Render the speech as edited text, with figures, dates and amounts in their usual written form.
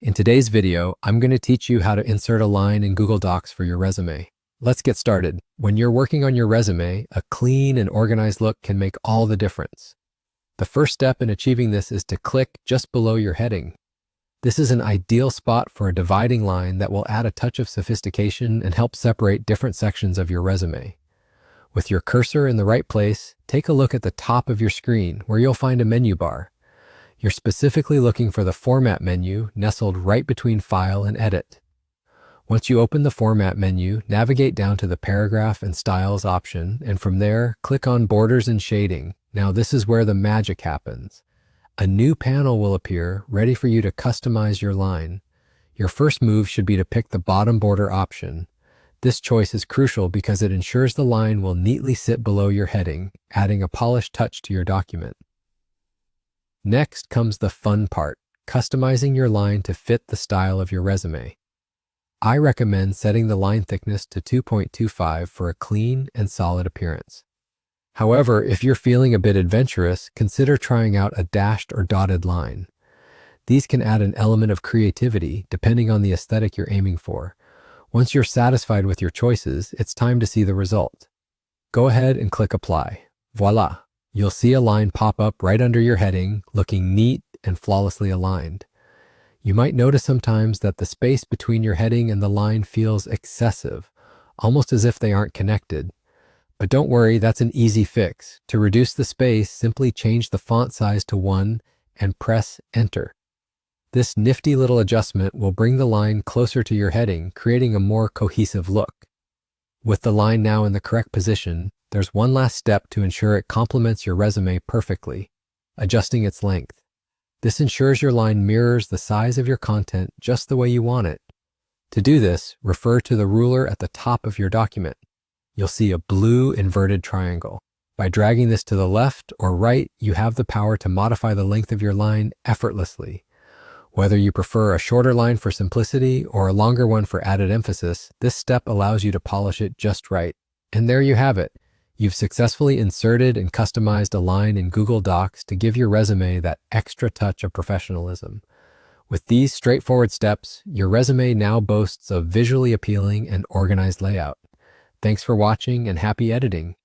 In today's video, I'm going to teach you how to insert a line in Google Docs for your resume. Let's get started. When you're working on your resume, a clean and organized look can make all the difference. The first step in achieving this is to click just below your heading. This is an ideal spot for a dividing line that will add a touch of sophistication and help separate different sections of your resume. With your cursor in the right place, take a look at the top of your screen where you'll find a menu bar. You're specifically looking for the Format menu nestled right between File and Edit. Once you open the Format menu, navigate down to the Paragraph and Styles option, and from there, click on Borders and Shading. Now this is where the magic happens. A new panel will appear, ready for you to customize your line. Your first move should be to pick the bottom border option. This choice is crucial because it ensures the line will neatly sit below your heading, adding a polished touch to your document. Next comes the fun part, customizing your line to fit the style of your resume. I recommend setting the line thickness to 2.25 for a clean and solid appearance. However, if you're feeling a bit adventurous, consider trying out a dashed or dotted line. These can add an element of creativity depending on the aesthetic you're aiming for. Once you're satisfied with your choices, it's time to see the result. Go ahead and click Apply. Voila! You'll see a line pop up right under your heading, looking neat and flawlessly aligned. You might notice sometimes that the space between your heading and the line feels excessive, almost as if they aren't connected. But don't worry, that's an easy fix. To reduce the space, simply change the font size to 1 and press Enter. This nifty little adjustment will bring the line closer to your heading, creating a more cohesive look. With the line now in the correct position, there's one last step to ensure it complements your resume perfectly, adjusting its length. This ensures your line mirrors the size of your content just the way you want it. To do this, refer to the ruler at the top of your document. You'll see a blue inverted triangle. By dragging this to the left or right, you have the power to modify the length of your line effortlessly. Whether you prefer a shorter line for simplicity or a longer one for added emphasis, this step allows you to polish it just right. And there you have it. You've successfully inserted and customized a line in Google Docs to give your resume that extra touch of professionalism. With these straightforward steps, your resume now boasts a visually appealing and organized layout. Thanks for watching and happy editing.